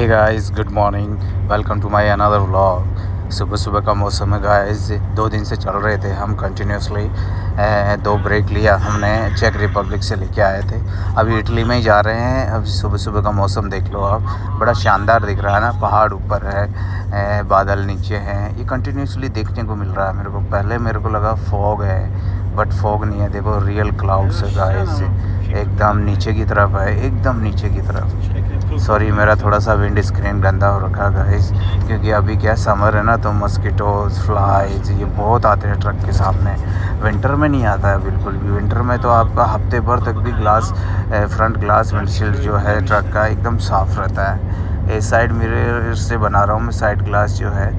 Hey guys, good morning. Welcome to my another vlog. सुबह सुबह का मौसम है गाइस। 2 दिन से चल रहे थे हम कंटिन्यूसली। 2 ब्रेक लिया हमने, चेक रिपब्लिक से लेके आए थे। अभी इटली में ही जा रहे हैं। अब सुबह सुबह का मौसम देख लो आप, बड़ा शानदार दिख रहा है ना। पहाड़ ऊपर है, बादल नीचे हैं। ये कंटिन्यूसली देखने को मिल रहा है मेरे को। पहले मेरे को लगा फॉग है, बट फॉग नहीं है। देखो रियल क्लाउड्स है गाइस, एकदम नीचे की तरफ है, एकदम नीचे की तरफ। सॉरी, मेरा थोड़ा सा विंड स्क्रीन गंदा हो रखा है गाइस, क्योंकि अभी क्या समर है ना, तो मस्कीटोज, फ्लाइज ये बहुत आते हैं ट्रक के सामने। विंटर में नहीं आता है बिल्कुल भी। विंटर में तो आपका हफ्ते भर तक भी ग्लास, फ्रंट ग्लास विंडशील्ड जो है ट्रक का एकदम साफ़ रहता है। साइड मिरर से बना रहा हूँ मैं साइड ग्लास जो है,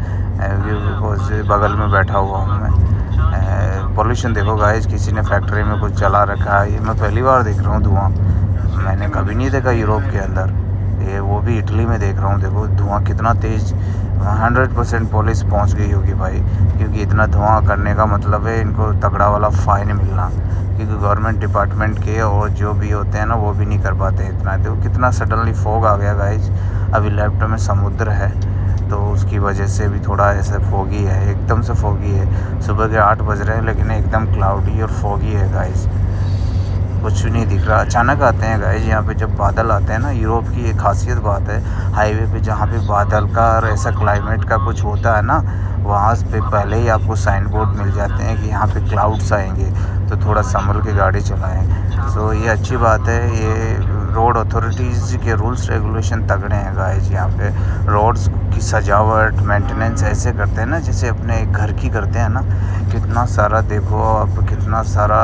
बिकॉज बगल में बैठा हुआ हूँ मैं। पॉल्यूशन देखो गाइस, किसी ने फैक्ट्री में कुछ जला रखा है। ये मैं पहली बार देख रहा हूँ धुआं। मैंने कभी नहीं देखा यूरोप के अंदर, ये वो भी इटली में देख रहा हूँ। देखो धुआं कितना तेज़। 100% पुलिस पहुँच गई होगी भाई, क्योंकि इतना धुआं करने का मतलब है इनको तगड़ा वाला फ़ाइन मिलना। क्योंकि गवर्नमेंट डिपार्टमेंट के और जो भी होते हैं ना, वो भी नहीं कर पाते इतना। देखो कितना सडनली फॉग आ गया गाइज। अभी लेफ्ट में समुद्र है, तो उसकी वजह से भी थोड़ा ऐसे फोगी है, एकदम से फोगी है। सुबह के 8 बज रहे हैं, लेकिन एकदम क्लाउडी और फोगी है गाइज। कुछ भी नहीं दिख रहा। अचानक आते हैं गाइस यहाँ पे, जब बादल आते हैं ना। यूरोप की एक खासियत बात है, हाईवे पे जहाँ पे बादल का और ऐसा क्लाइमेट का कुछ होता है ना, वहाँ पे पहले ही आपको साइन बोर्ड मिल जाते हैं कि यहाँ पे क्लाउड्स आएंगे, तो थोड़ा संभल के गाड़ी चलाएं। सो ये अच्छी बात है। ये रोड अथॉरिटीज़ के रूल्स रेगुलेशन तगड़े हैं गाइस। यहाँ पे रोड्स की सजावट, मेंटेनेंस ऐसे करते हैं ना जैसे अपने घर की करते हैं ना। कितना सारा देखो आप, कितना सारा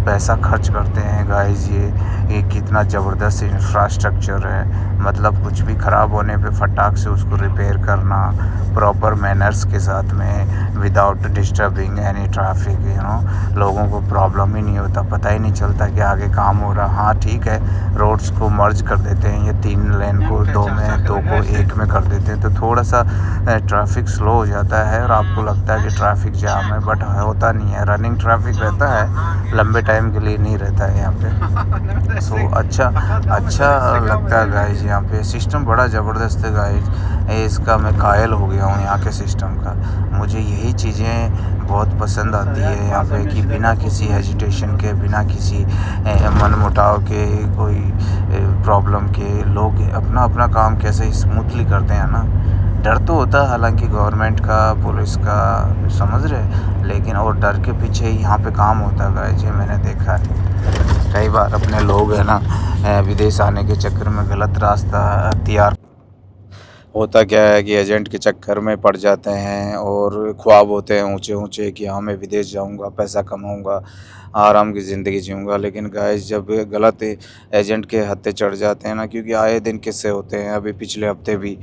पैसा खर्च करते हैं गाइस। ये कितना ज़बरदस्त इंफ्रास्ट्रक्चर है। मतलब कुछ भी ख़राब होने पे फटाक से उसको रिपेयर करना, प्रॉपर मैनर्स के साथ में, विदाउट डिस्टर्बिंग एनी ट्रैफिक। लोगों को प्रॉब्लम ही नहीं होता, पता ही नहीं चलता कि आगे काम हो रहा। हाँ ठीक है, रोड्स को मर्ज कर देते हैं, ये 3 लेन को 2 में, 2 को 1 में कर देते हैं, तो थोड़ा सा ट्रैफिक स्लो हो जाता है और आपको लगता है कि ट्रैफिक जाम है, बट होता नहीं है। रनिंग ट्रैफिक रहता है, लंबे टाइम के लिए नहीं रहता है यहाँ पे। सो अच्छा लगता है गाइज। यहाँ पे सिस्टम बड़ा ज़बरदस्त है गाइज। इसका मैं कायल हो गया हूँ यहाँ के सिस्टम का। मुझे यही चीज़ें बहुत पसंद आती है यहाँ पे, कि बिना किसी हेजिटेशन के, बिना किसी मनमुटाव के, कोई प्रॉब्लम के, लोग अपना अपना काम कैसे स्मूथली करते हैं ना। डर तो होता है हालांकि गवर्नमेंट का, पुलिस का, समझ रहे, लेकिन और डर के पीछे ही यहाँ पे काम होता है गाइस। ये मैंने देखा है कई बार। अपने लोग है ना, विदेश आने के चक्कर में गलत रास्ता अख्तियार। होता क्या है कि एजेंट के चक्कर में पड़ जाते हैं, और ख्वाब होते हैं ऊंचे ऊंचे कि हाँ मैं विदेश जाऊंगा, पैसा कमाऊंगा, आराम की ज़िंदगी जीऊंगा। लेकिन गाइस जब गलत एजेंट के हत्थे चढ़ जाते हैं ना, क्योंकि आए दिन किस्से होते हैं। अभी पिछले हफ्ते भी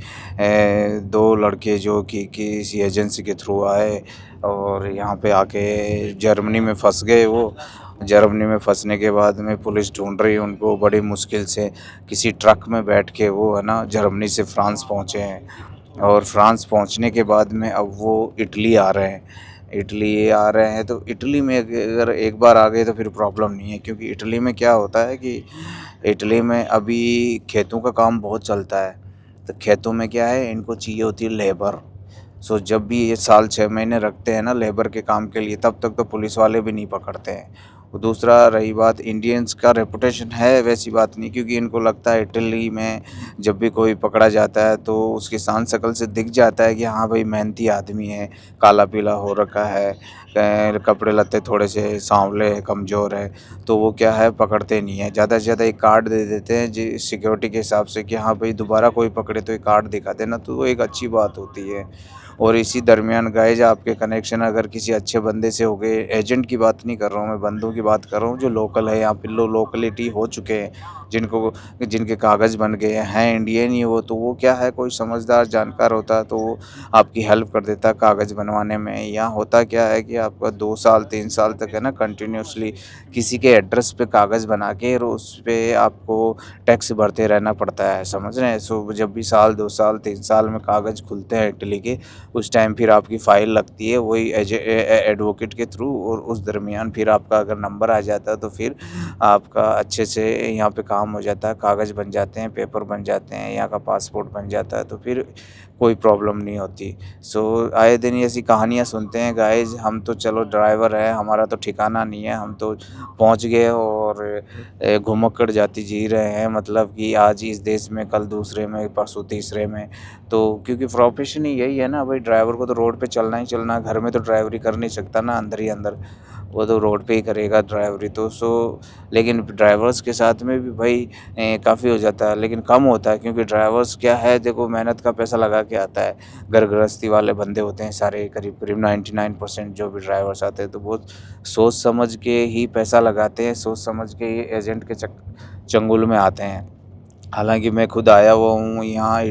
2 लड़के जो कि किसी एजेंसी के थ्रू आए और यहाँ पे आके जर्मनी में फंस गए। वो जर्मनी में फंसने के बाद में पुलिस ढूंढ रही है उनको बड़ी मुश्किल से। किसी ट्रक में बैठ के वो है ना जर्मनी से फ्रांस पहुँचे हैं, और फ्रांस पहुँचने के बाद में अब वो इटली आ रहे हैं। इटली आ रहे हैं तो इटली में अगर एक बार आ गए तो फिर प्रॉब्लम नहीं है, क्योंकि इटली में क्या होता है कि इटली में अभी खेतों का काम बहुत चलता है। तो खेतों में क्या है, इनको चाहिए होती है लेबर। सो जब भी ये साल 6 महीने रखते हैं ना लेबर के काम के लिए, तब तक तो पुलिस वाले भी नहीं पकड़ते हैं। और दूसरा रही बात, इंडियंस का रेपुटेशन है वैसी बात नहीं, क्योंकि इनको लगता है इटली में जब भी कोई पकड़ा जाता है तो उसकी शान शक्ल से दिख जाता है कि हाँ भाई मेहनती आदमी है, काला पीला हो रखा है, कपड़े लत्ते थोड़े से सांवले है, कमज़ोर है, तो वो क्या है पकड़ते नहीं है। ज़्यादा से ज़्यादा एक कार्ड दे देते हैं जी सिक्योरिटी के हिसाब से, कि हाँ भाई दोबारा कोई पकड़े तो एक कार्ड दिखा देना, तो वो एक अच्छी बात होती है। और इसी दरमियान गाइज आपके कनेक्शन अगर किसी अच्छे बंदे से हो गए, एजेंट की बात नहीं कर रहा हूँ मैं, बंदों की बात कर रहा हूँ जो लोकल है, यहाँ पे लोकलिटी हो चुके हैं, जिनके कागज़ बन गए हैं, इंडियन ही वो, तो वो क्या है, कोई समझदार जानकार होता है तो वो आपकी हेल्प कर देता है कागज़ बनवाने में। यहाँ होता क्या है कि आपका 2 साल 3 साल तक है ना कंटिन्यूसली किसी के एड्रेस पे कागज़ बना के और उस पे आपको टैक्स भरते रहना पड़ता है, समझ रहे हैं। सो जब भी साल 2 साल 3 साल में कागज़ खुलते हैं इटली के, उस टाइम फिर आपकी फ़ाइल लगती है वही एडवोकेट के थ्रू, और उस दरमियान फिर आपका अगर नंबर आ जाता है तो फिर आपका अच्छे से यहाँ पे काम काम हो जाता है, कागज़ बन जाते हैं, पेपर बन जाते हैं, यहाँ का पासपोर्ट बन जाता है, तो फिर कोई प्रॉब्लम नहीं होती। सो आए दिन ऐसी कहानियाँ सुनते हैं गाइज़। हम तो चलो ड्राइवर हैं, हमारा तो ठिकाना नहीं है, हम तो पहुँच गए और घुमक्कड़ जाति जी रहे हैं, मतलब कि आज इस देश में, कल दूसरे में, परसों तीसरे में। तो क्योंकि प्रोफेशन ही यही है ना भाई, ड्राइवर को तो रोड पे चलना ही चलना है, घर में तो ड्राइवरी कर नहीं सकता ना अंदर ही अंदर, वो तो रोड पे ही करेगा ड्राइवरी तो। लेकिन ड्राइवर्स के साथ में भी भाई काफ़ी हो जाता है, लेकिन कम होता है, क्योंकि ड्राइवर्स क्या है, देखो मेहनत का पैसा लगा के आता है। घर गृहस्थी वाले बंदे होते हैं सारे, करीब करीब 99% जो भी ड्राइवर्स आते हैं, तो बहुत सोच समझ के ही पैसा लगाते हैं, सोच समझ के ही एजेंट के चंगुल में आते हैं। हालांकि मैं खुद आया हुआ हूँ यहाँ,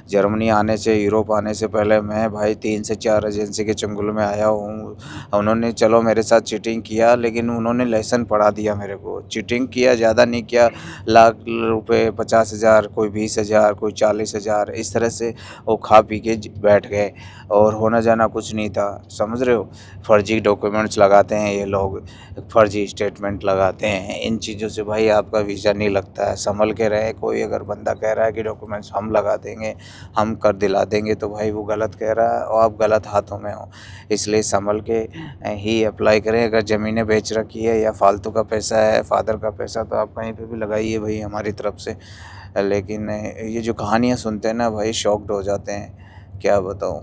जर्मनी आने से, यूरोप आने से पहले मैं भाई 3 से 4 एजेंसी के चंगुल में आया हूँ। उन्होंने चलो मेरे साथ चीटिंग किया, लेकिन उन्होंने लेसन पढ़ा दिया मेरे को। चीटिंग किया, ज़्यादा नहीं किया, लाख रुपए, 50,000, कोई 20,000, कोई 40,000, इस तरह से वो खा पी के बैठ गए, और होना जाना कुछ नहीं था, समझ रहे हो। फर्जी डॉक्यूमेंट्स लगाते हैं ये लोग, फर्जी स्टेटमेंट लगाते हैं, इन चीज़ों से भाई आपका वीज़ा नहीं लगता है। संभल के रहे, कोई अगर बंदा कह रहा है कि डॉक्यूमेंट्स हम लगा देंगे, हम कर दिला देंगे, तो भाई वो गलत कह रहा है और आप गलत हाथों में हो। इसलिए संभल के ही अप्लाई करें। अगर ज़मीनें बेच रखी है या फालतू का पैसा है, फादर का पैसा, तो आप कहीं पे भी लगाइए भाई हमारी तरफ से। लेकिन ये जो कहानियाँ सुनते हैं ना भाई, शॉक्ड हो जाते हैं, क्या बताऊँ।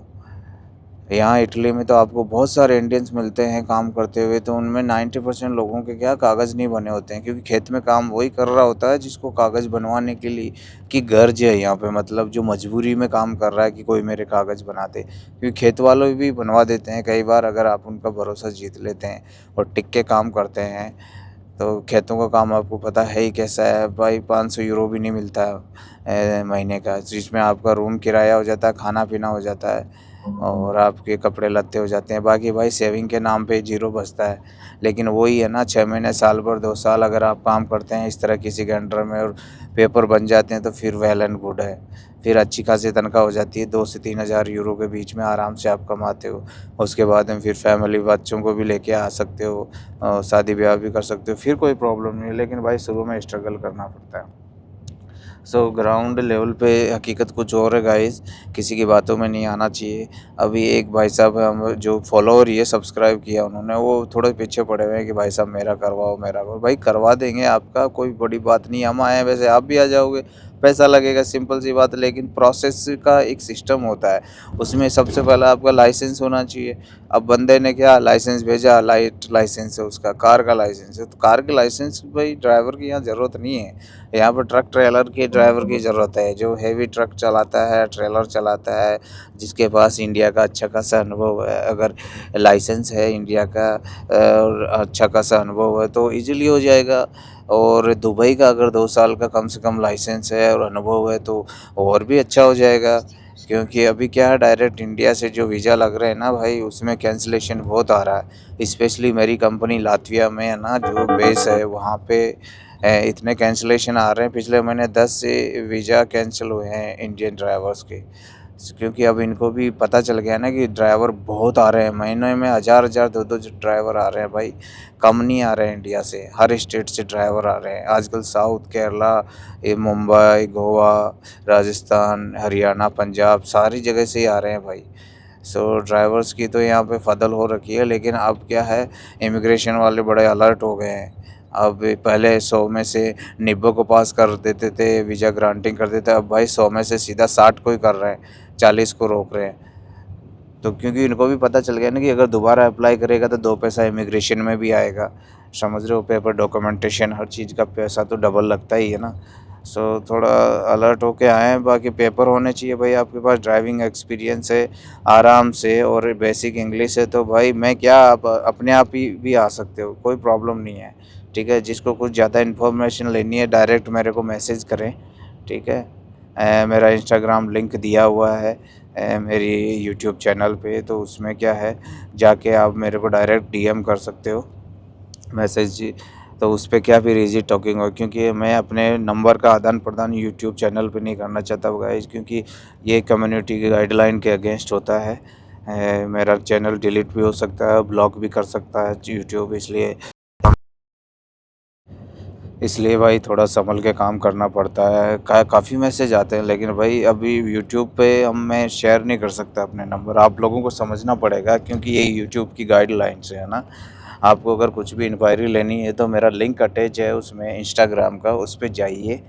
यहाँ इटली में तो आपको बहुत सारे इंडियंस मिलते हैं काम करते हुए, तो उनमें 90% लोगों के क्या कागज़ नहीं बने होते हैं, क्योंकि खेत में काम वही कर रहा होता है जिसको कागज़ बनवाने के लिए की गर्ज है यहाँ पे, मतलब जो मजबूरी में काम कर रहा है कि कोई मेरे कागज़ बना दे। क्योंकि खेत वालों भी बनवा देते हैं कई बार, अगर आप उनका भरोसा जीत लेते हैं और टिक के काम करते हैं। तो खेतों का काम आपको पता है ही कैसा है भाई, 500 यूरो भी नहीं मिलता है महीने का, जिसमें आपका रूम किराया हो जाता है, खाना पीना हो जाता है, और आपके कपड़े लत्ते हो जाते हैं। बाकी भाई सेविंग के नाम पे ज़ीरो बचता है। लेकिन वही है ना, 6 महीने, साल भर, 2 साल अगर आप काम करते हैं इस तरह किसी के अंडर में और पेपर बन जाते हैं, तो फिर वेल एंड गुड है। फिर अच्छी खासी तनख्वाह हो जाती है, 2 से 3,000 यूरो के बीच में आराम से आप कमाते हो। उसके बाद में फिर फैमिली, बच्चों को भी लेके आ सकते हो, शादी ब्याह भी कर सकते हो, फिर कोई प्रॉब्लम नहीं है। लेकिन भाई शुरू में स्ट्रगल करना पड़ता है। ग्राउंड लेवल पे हकीकत कुछ और है गाइस, किसी की बातों में नहीं आना चाहिए। अभी एक भाई साहब हम जो फॉलोअर ये सब्सक्राइब किया उन्होंने, वो थोड़े पीछे पड़े हुए हैं कि भाई साहब मेरा करवाओ, मेरा करवाओ। भाई करवा देंगे आपका, कोई बड़ी बात नहीं। हम आए हैं, वैसे आप भी आ जाओगे, पैसा लगेगा, सिंपल सी बात। लेकिन प्रोसेस का एक सिस्टम होता है, उसमें सबसे पहला आपका लाइसेंस होना चाहिए। अब बंदे ने क्या लाइसेंस भेजा, लाइट लाइसेंस है उसका, कार का लाइसेंस है, तो कार के लाइसेंस भाई ड्राइवर की यहाँ ज़रूरत नहीं है। यहाँ पर ट्रक ट्रेलर के ड्राइवर की ज़रूरत है, जो हैवी ट्रक चलाता है, ट्रेलर चलाता है, जिसके पास इंडिया का अच्छा खासा अनुभव है। अगर लाइसेंस है इंडिया का और अच्छा खासा अनुभव है तो इजीली हो जाएगा। और दुबई का अगर 2 साल का कम से कम लाइसेंस है और अनुभव है तो और भी अच्छा हो जाएगा। क्योंकि अभी क्या है, डायरेक्ट इंडिया से जो वीज़ा लग रहे हैं ना भाई, उसमें कैंसिलेशन बहुत आ रहा है। स्पेशली मेरी कंपनी लातविया में है ना, जो बेस है वहाँ पे इतने कैंसिलेशन आ रहे हैं। पिछले महीने 10 से वीज़ा कैंसिल हुए हैं इंडियन ड्राइवर्स के। क्योंकि अब इनको भी पता चल गया ना कि ड्राइवर बहुत आ रहे हैं, महीने में 1,000 दो ड्राइवर आ रहे हैं भाई, कम नहीं आ रहे हैं। इंडिया से हर स्टेट से ड्राइवर आ रहे हैं आजकल, साउथ, केरला, ये मुंबई, गोवा, राजस्थान, हरियाणा, पंजाब, सारी जगह से ही आ रहे हैं भाई। ड्राइवर्स की तो यहाँ पे फदल हो रखी है। लेकिन अब क्या है, इमिग्रेशन वाले बड़े अलर्ट हो गए हैं। अब पहले 100 में से 90 को पास कर देते थे, वीज़ा ग्रांटिंग कर देते, अब भाई 100 में से सीधा 60 को ही कर रहे हैं, 40 को रोक रहे हैं। तो क्योंकि इनको भी पता चल गया ना कि अगर दोबारा अप्लाई करेगा तो 2 पैसा इमिग्रेशन में भी आएगा, समझ रहे हो। पेपर डॉक्यूमेंटेशन हर चीज़ का पैसा तो डबल लगता ही है ना। थोड़ा अलर्ट होके आए हैं। बाकी पेपर होने चाहिए भाई, आपके पास ड्राइविंग एक्सपीरियंस है आराम से और बेसिक इंग्लिश है, तो भाई मैं क्या, आप अपने आप ही भी आ सकते हो, कोई प्रॉब्लम नहीं है। ठीक है, जिसको कुछ ज़्यादा इन्फॉर्मेशन लेनी है डायरेक्ट मेरे को मैसेज करें। ठीक है, मेरा इंस्टाग्राम लिंक दिया हुआ है मेरी यूट्यूब चैनल पे, तो उसमें क्या है, जाके आप मेरे को डायरेक्ट डीएम कर सकते हो, मैसेज। तो उस पे क्या फिर इजी टॉकिंग हो, क्योंकि मैं अपने नंबर का आदान प्रदान यूट्यूब चैनल पे नहीं करना चाहता गाइस, क्योंकि ये कम्युनिटी की गाइडलाइन के अगेंस्ट होता है। मेरा चैनल डिलीट भी हो सकता है, ब्लॉक भी कर सकता है यूट्यूब, इसलिए इसलिए भाई थोड़ा संभल के काम करना पड़ता है। काफ़ी मैसेज आते हैं, लेकिन भाई अभी यूट्यूब पे मैं शेयर नहीं कर सकता अपने नंबर, आप लोगों को समझना पड़ेगा, क्योंकि ये यूट्यूब की गाइडलाइंस है ना। आपको अगर कुछ भी इंक्वायरी लेनी है तो मेरा लिंक अटैच है उसमें इंस्टाग्राम का, उस पे जाइए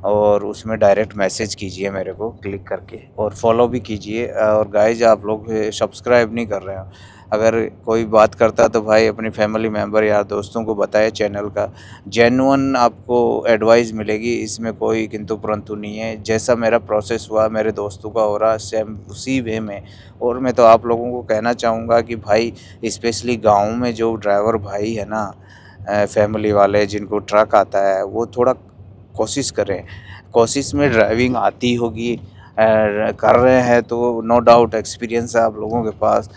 और उसमें डायरेक्ट मैसेज कीजिए मेरे को क्लिक करके, और फॉलो भी कीजिए। और गाइज आप लोग सब्सक्राइब नहीं कर रहे हो, अगर कोई बात करता है तो भाई अपनी फैमिली मेम्बर या दोस्तों को बताए चैनल का। जेन्युइन आपको एडवाइस मिलेगी, इसमें कोई किंतु परंतु नहीं है। जैसा मेरा प्रोसेस हुआ मेरे दोस्तों का हो रहा सेम उसी वे में। और मैं तो आप लोगों को कहना चाहूँगा कि भाई स्पेशली गाँव में जो ड्राइवर भाई है ना, फैमिली वाले जिनको ट्रक आता है, वो थोड़ा कोशिश करें। कोशिश में ड्राइविंग आती होगी, कर रहे हैं तो नो डाउट एक्सपीरियंस है आप लोगों के पास।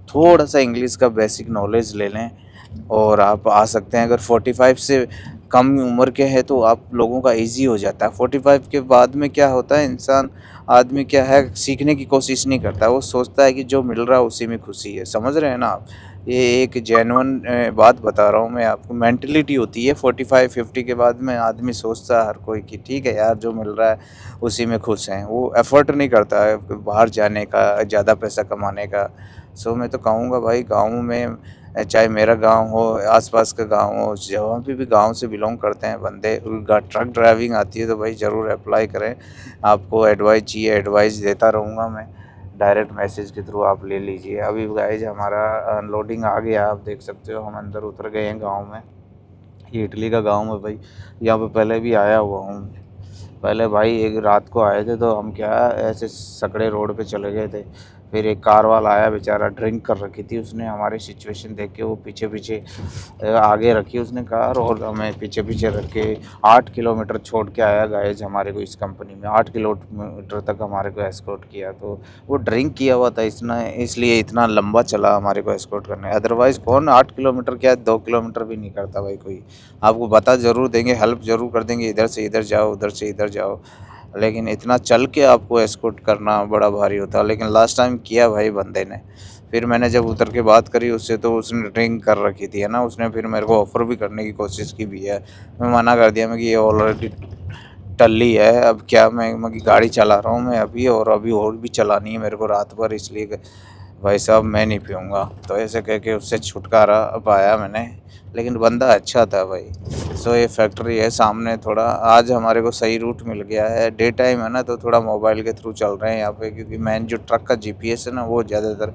थोड़ा सा इंग्लिश का बेसिक नॉलेज ले लें और आप आ सकते हैं। अगर 45 से कम उम्र के हैं तो आप लोगों का इजी हो जाता है। 45 के बाद में क्या होता है, इंसान आदमी क्या है, सीखने की कोशिश नहीं करता, वो सोचता है कि जो मिल रहा है उसी में खुशी है। समझ रहे हैं ना आप? ये एक जेन्युइन बात बता रहा हूँ मैं आपको। मेंटलिटी होती है 45-50 के बाद में, आदमी सोचता है हर कोई कि ठीक है यार, जो मिल रहा है उसी में खुश हैं। वो एफर्ट नहीं करता है बाहर जाने का, ज़्यादा पैसा कमाने का। सो मैं तो कहूँगा भाई, गाँव में चाहे मेरा गांव हो, आसपास का गांव हो, जहाँ पे भी गांव से बिलोंग करते हैं बंदे, ट्रक ड्राइविंग आती है तो भाई ज़रूर अप्लाई करें। आपको एडवाइस चाहिए, एडवाइस देता रहूँगा मैं, डायरेक्ट मैसेज के थ्रू आप ले लीजिए। अभी गाइज हमारा अनलोडिंग आ गया, आप देख सकते हो, हम अंदर उतर गए हैं गाँव में। ये इटली का गाँव है भाई, यहाँ पे पहले भी आया हुआ हूँ। पहले भाई एक रात को आए थे तो हम क्या ऐसे सकड़े रोड पे चले गए थे। फिर एक कार वाला आया, बेचारा ड्रिंक कर रखी थी उसने, हमारी सिचुएशन देख के वो पीछे पीछे आगे रखी उसने कार और हमें पीछे पीछे रख के 8 किलोमीटर छोड़ के आया गाइज हमारे को। इस कंपनी में 8 किलोमीटर तक हमारे को एस्कॉर्ट किया। तो वो ड्रिंक किया हुआ था इसलिए इतना लंबा चला हमारे को एस्कॉर्ट करने। अदरवाइज़ कौन 8 किलोमीटर क्या 2 किलोमीटर भी नहीं करता भाई कोई। आपको बता ज़रूर देंगे, हेल्प ज़रूर कर देंगे, इधर से इधर जाओ, उधर से इधर जाओ, लेकिन इतना चल के आपको एस्कॉर्ट करना बड़ा भारी होता है। लेकिन लास्ट टाइम किया भाई बंदे ने। फिर मैंने जब उतर के बात करी उससे तो उसने ड्रिंक कर रखी थी है ना, उसने फिर मेरे को ऑफ़र भी करने की कोशिश की भी है। मैं मना कर दिया, मैं कि ये ऑलरेडी टल्ली है, अब क्या मैं कि गाड़ी चला रहा हूँ मैं अभी, और अभी और भी चलानी है मेरे को रात भर, इसलिए भाई साहब मैं नहीं पीऊँगा। तो ऐसे कह के उससे छुटकारा पाया मैंने, लेकिन बंदा अच्छा था भाई। सो ये फैक्ट्री है सामने, थोड़ा आज हमारे को सही रूट मिल गया है। डे टाइम है ना तो थोड़ा मोबाइल के थ्रू चल रहे हैं यहाँ पे, क्योंकि मेन जो ट्रक का जीपीएस है ना वो ज़्यादातर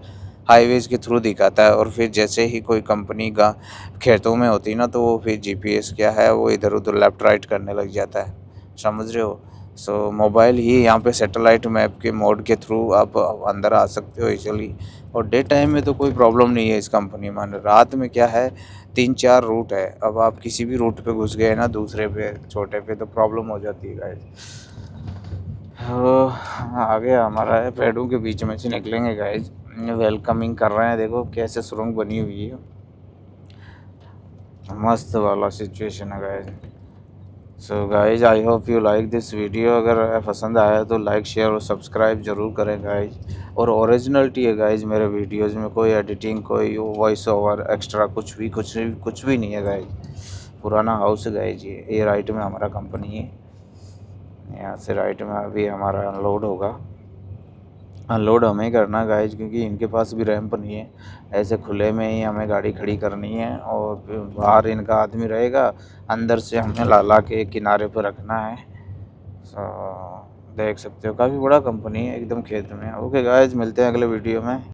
हाईवेज़ के थ्रू दिखाता है। और फिर जैसे ही कोई कंपनी का खेतों में होती है ना तो वो फिर जीपीएस क्या है, वो इधर उधर लेफ़्ट राइट करने लग जाता है। समझ रहे हो? सो मोबाइल ही यहाँ पे सैटेलाइट मैप के मोड के थ्रू आप अंदर आ सकते हो इजीली। और डे टाइम में तो कोई प्रॉब्लम नहीं है इस कंपनी में। रात में क्या है, 3-4 रूट है, अब आप किसी भी रूट पे घुस गए ना दूसरे पे छोटे पे तो प्रॉब्लम हो जाती है गाइज। आगे हमारा है, पेड़ों के बीच में से निकलेंगे गाइज। वेलकमिंग कर रहे हैं, देखो कैसे सुरंग बनी हुई है, मस्त वाला सिचुएशन है guys. So guys I hope you like this video. अगर पसंद आया तो लाइक शेयर और सब्सक्राइब ज़रूर करें गाइज। और ओरिजिनलिटी है गाइज मेरे वीडियोज़ में, कोई एडिटिंग कोई वॉइस ओवर एक्स्ट्रा कुछ भी नहीं है गाइज। पुराना हाउस है गाइज ये राइट में हमारा कंपनी है। यहाँ से राइट में अभी हमारा अनलोड होगा। अनलोड हमें ही करना गाइज, क्योंकि इनके पास भी रैंप नहीं है, ऐसे खुले में ही हमें गाड़ी खड़ी करनी है। और बाहर इनका आदमी रहेगा, अंदर से हमें ला ला के किनारे पर रखना है। देख सकते हो काफ़ी बड़ा कंपनी है एकदम खेत में। ओके गाइज, मिलते हैं अगले वीडियो में।